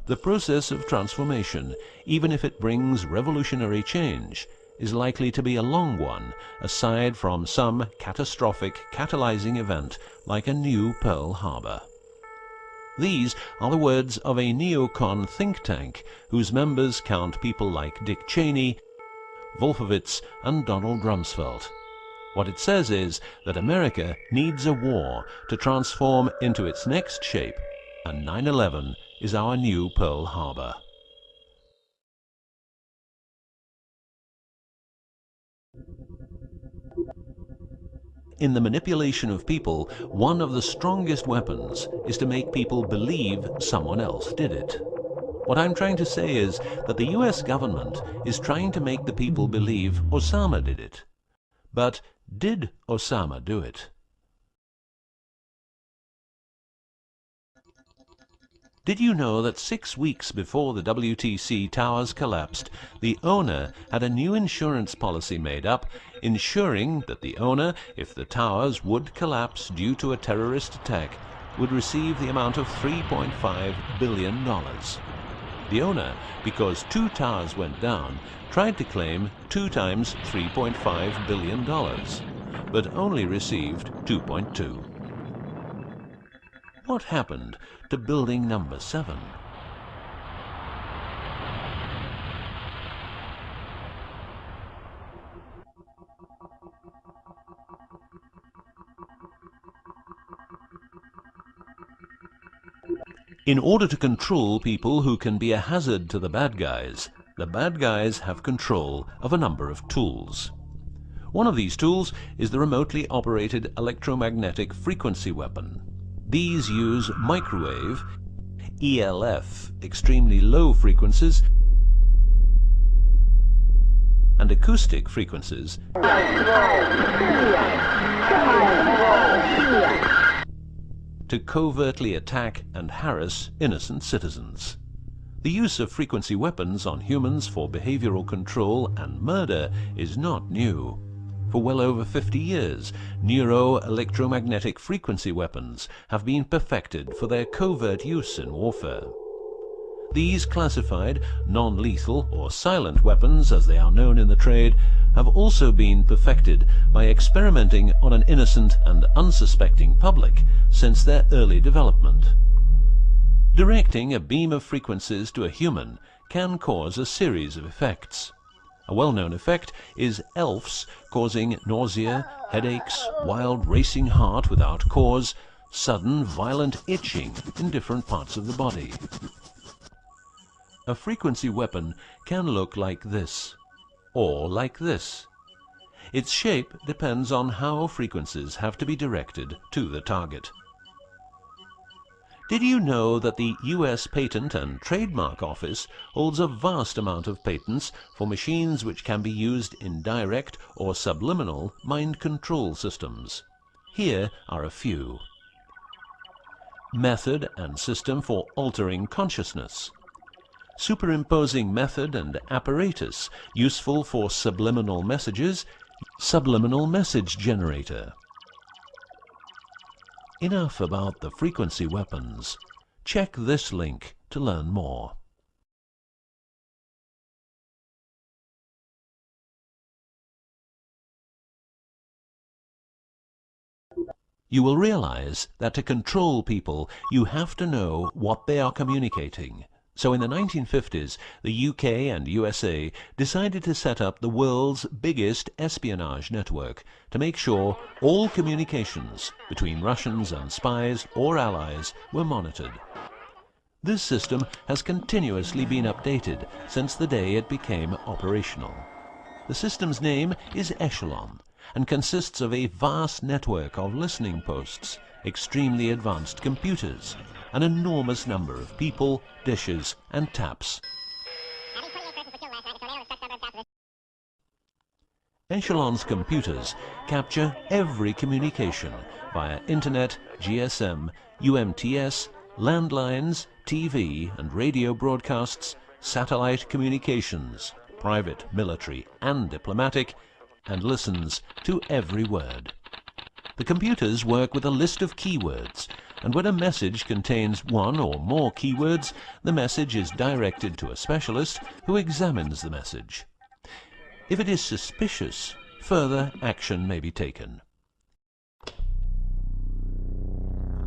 The process of transformation, even if it brings revolutionary change, is likely to be a long one, aside from some catastrophic catalyzing event like a new Pearl Harbor. These are the words of a neocon think tank whose members count people like Dick Cheney, Wolfowitz, and Donald Rumsfeld. What it says is that America needs a war to transform into its next shape, and 9/11 is our new Pearl Harbor. In the manipulation of people, one of the strongest weapons is to make people believe someone else did it. What I'm trying to say is that the US government is trying to make the people believe Osama did it. But did Osama do it? Did you know that 6 weeks before the WTC towers collapsed, the owner had a new insurance policy made up, ensuring that the owner, if the towers would collapse due to a terrorist attack, would receive the amount of $3.5 billion. The owner, because 2 towers went down, tried to claim 2 times $3.5 billion, but only received 2.2. What happened to building number 7? In order to control people who can be a hazard to the bad guys have control of a number of tools. One of these tools is the remotely operated electromagnetic frequency weapon. These use microwave, ELF, extremely low frequencies, and acoustic frequencies to covertly attack and harass innocent citizens. The use of frequency weapons on humans for behavioral control and murder is not new. For well over 50 years, neuro-electromagnetic frequency weapons have been perfected for their covert use in warfare. These classified, non-lethal or silent weapons, as they are known in the trade, have also been perfected by experimenting on an innocent and unsuspecting public since their early development. Directing a beam of frequencies to a human can cause a series of effects. A well-known effect is ELFs, causing nausea, headaches, wild racing heart without cause, sudden violent itching in different parts of the body. A frequency weapon can look like this, or like this. Its shape depends on how frequencies have to be directed to the target. Did you know that the US Patent and Trademark Office holds a vast amount of patents for machines which can be used in direct or subliminal mind control systems? Here are a few. Method and system for altering consciousness. Superimposing method and apparatus useful for subliminal messages, subliminal message generator. Enough about the frequency weapons. Check this link to learn more. You will realize that to control people, you have to know what they are communicating. So in the 1950s, the UK and USA decided to set up the world's biggest espionage network to make sure all communications between Russians and spies or allies were monitored. This system has continuously been updated since the day it became operational. The system's name is Echelon and consists of a vast network of listening posts, extremely advanced computers, an enormous number of people, dishes, and taps. Echelon's computers capture every communication via internet, GSM, UMTS, landlines, TV and radio broadcasts, satellite communications, private, military, and diplomatic, and listens to every word. The computers work with a list of keywords, and when a message contains one or more keywords, the message is directed to a specialist who examines the message. If it is suspicious, further action may be taken.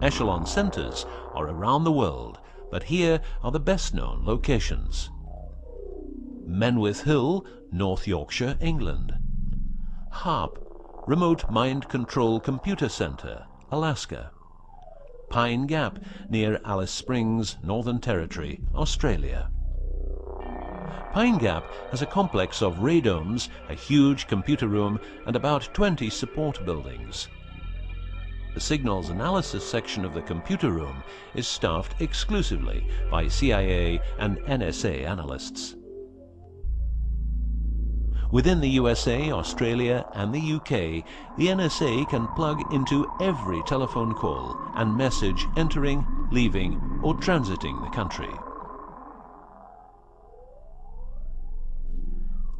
Echelon centres are around the world, but here are the best-known locations. Menwith Hill, North Yorkshire, England. HARP, Remote Mind Control Computer Centre, Alaska. Pine Gap, near Alice Springs, Northern Territory, Australia. Pine Gap has a complex of radomes, a huge computer room, and about 20 support buildings. The signals analysis section of the computer room is staffed exclusively by CIA and NSA analysts. Within the USA, Australia, and the UK, the NSA can plug into every telephone call and message entering, leaving, or transiting the country.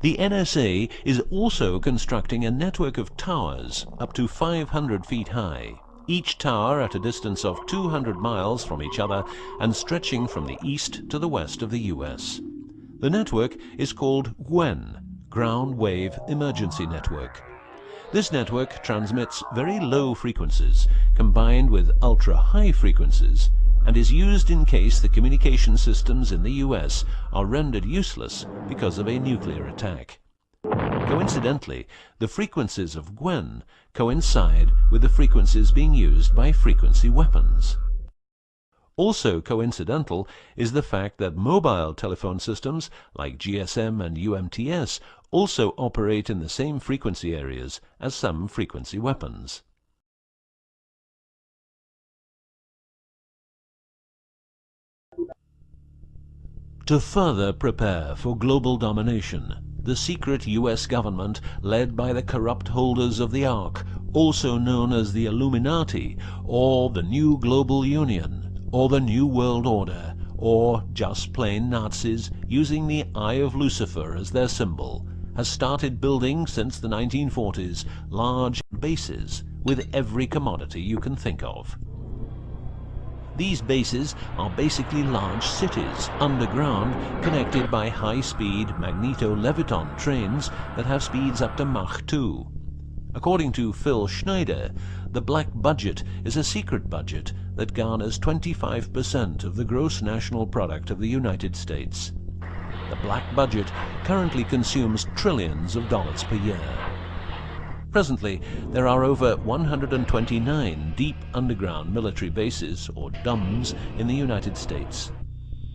The NSA is also constructing a network of towers up to 500 feet high, each tower at a distance of 200 miles from each other and stretching from the east to the west of the US. The network is called GWEN, Ground Wave Emergency Network. This network transmits very low frequencies combined with ultra-high frequencies and is used in case the communication systems in the US are rendered useless because of a nuclear attack. Coincidentally, the frequencies of GWEN coincide with the frequencies being used by frequency weapons. Also coincidental is the fact that mobile telephone systems like GSM and UMTS also operate in the same frequency areas as some frequency weapons. To further prepare for global domination, the secret US government, led by the corrupt holders of the Ark, also known as the Illuminati, or the New Global Union, or the New World Order, or just plain Nazis using the Eye of Lucifer as their symbol, has started building since the 1940s large bases with every commodity you can think of. These bases are basically large cities underground, connected by high-speed magneto-leviton trains that have speeds up to Mach 2. According to Phil Schneider, the black budget is a secret budget that garners 25% of the gross national product of the United States. The black budget currently consumes trillions of dollars per year. Presently, there are over 129 deep underground military bases, or DUMBs, in the United States.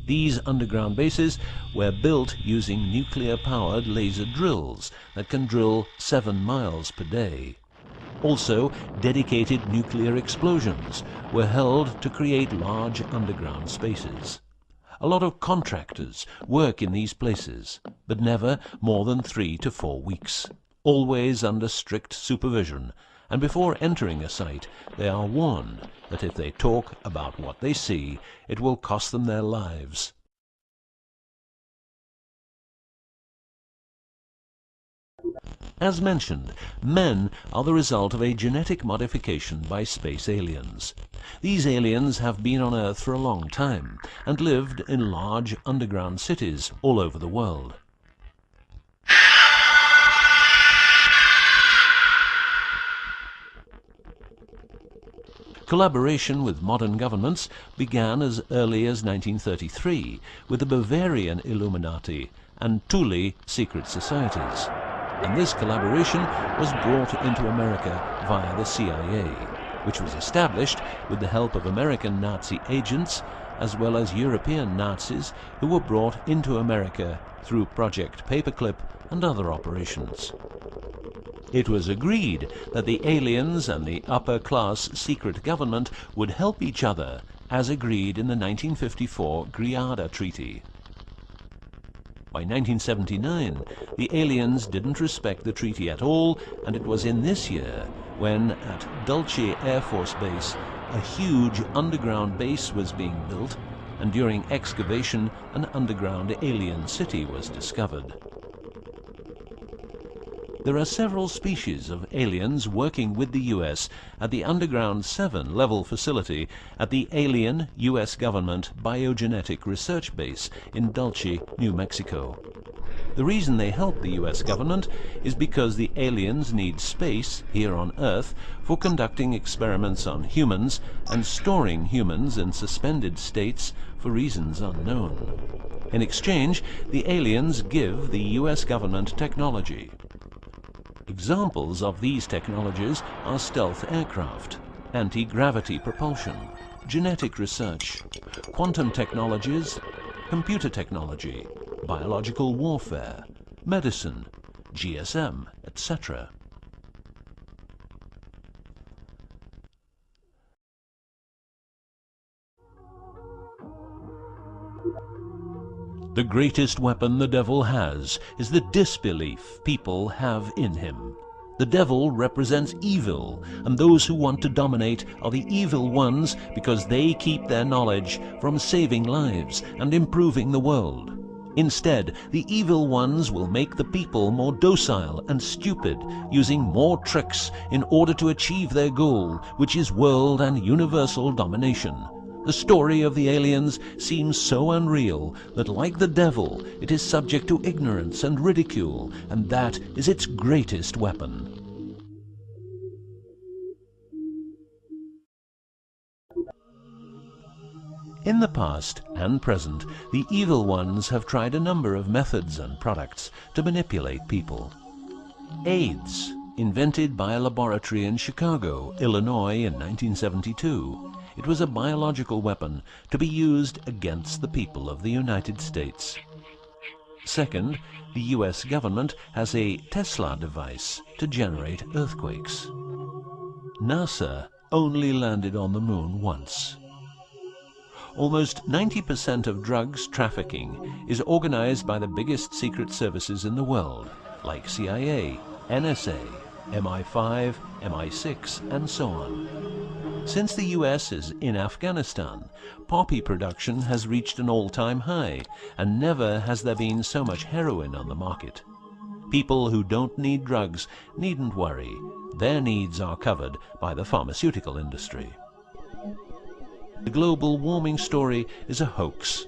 These underground bases were built using nuclear-powered laser drills that can drill 7 miles per day. Also, dedicated nuclear explosions were held to create large underground spaces. A lot of contractors work in these places, but never more than 3 to 4 weeks. Always under strict supervision, and before entering a site, they are warned that if they talk about what they see, it will cost them their lives. As mentioned, men are the result of a genetic modification by space aliens. These aliens have been on Earth for a long time and lived in large underground cities all over the world. Collaboration with modern governments began as early as 1933 with the Bavarian Illuminati and Thule secret societies, and this collaboration was brought into America via the CIA, which was established with the help of American Nazi agents as well as European Nazis who were brought into America through Project Paperclip and other operations. It was agreed that the aliens and the upper-class secret government would help each other, as agreed in the 1954 Greada Treaty. By 1979, the aliens didn't respect the treaty at all, and it was in this year when, at Dulce Air Force Base, a huge underground base was being built, and during excavation, an underground alien city was discovered. There are several species of aliens working with the US at the Underground 7 level facility at the Alien US Government Biogenetic Research Base in Dulce, New Mexico. The reason they help the US government is because the aliens need space here on Earth for conducting experiments on humans and storing humans in suspended states for reasons unknown. In exchange, the aliens give the US government technology. Examples of these technologies are stealth aircraft, anti-gravity propulsion, genetic research, quantum technologies, computer technology, biological warfare, medicine, GSM, etc. The greatest weapon the devil has is the disbelief people have in him. The devil represents evil, and those who want to dominate are the evil ones because they keep their knowledge from saving lives and improving the world. Instead, the evil ones will make the people more docile and stupid, using more tricks in order to achieve their goal, which is world and universal domination. The story of the aliens seems so unreal that, like the devil, it is subject to ignorance and ridicule, and that is its greatest weapon. In the past and present, the evil ones have tried a number of methods and products to manipulate people. AIDS, invented by a laboratory in Chicago, Illinois in 1972. It was a biological weapon to be used against the people of the United States. Second, the US government has a Tesla device to generate earthquakes. NASA only landed on the moon once. Almost 90% of drugs trafficking is organized by the biggest secret services in the world, like CIA, NSA, MI5, MI6, and so on. Since the US is in Afghanistan, poppy production has reached an all-time high, and never has there been so much heroin on the market. People who don't need drugs needn't worry. Their needs are covered by the pharmaceutical industry. The global warming story is a hoax.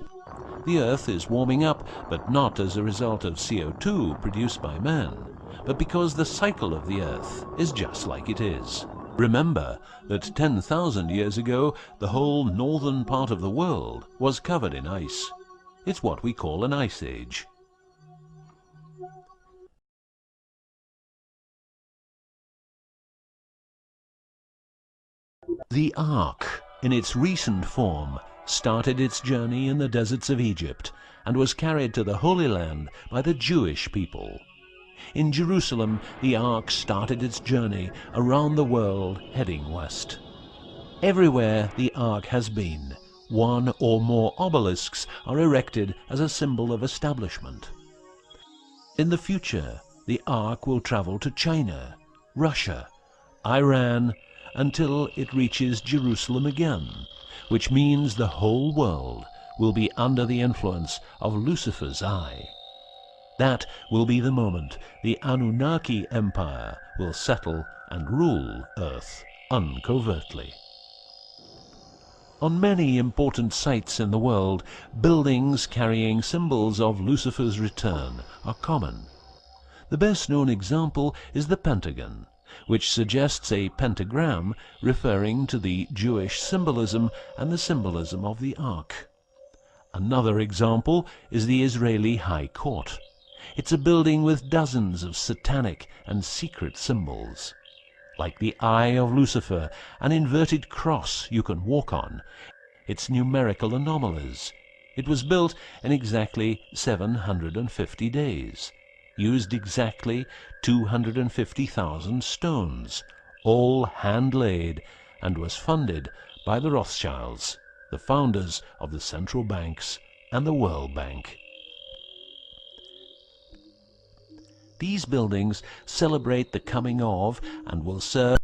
The Earth is warming up, but not as a result of CO2 produced by man, but because the cycle of the Earth is just like it is. Remember that 10,000 years ago, the whole northern part of the world was covered in ice. It's what we call an ice age. The Ark, in its recent form, started its journey in the deserts of Egypt and was carried to the Holy Land by the Jewish people. In Jerusalem, the Ark started its journey around the world, heading west. Everywhere the Ark has been, one or more obelisks are erected as a symbol of establishment. In the future, the Ark will travel to China, Russia, Iran, until it reaches Jerusalem again, which means the whole world will be under the influence of Lucifer's eye. That will be the moment the Anunnaki Empire will settle and rule Earth uncovertly. On many important sites in the world, buildings carrying symbols of Lucifer's return are common. The best-known example is the Pentagon, which suggests a pentagram referring to the Jewish symbolism and the symbolism of the Ark. Another example is the Israeli High Court. It's a building with dozens of satanic and secret symbols. Like the eye of Lucifer, an inverted cross you can walk on. Its numerical anomalies. It was built in exactly 750 days. Used exactly 250,000 stones, all hand-laid, and was funded by the Rothschilds, the founders of the central banks and the World Bank. These buildings celebrate the coming of and will serve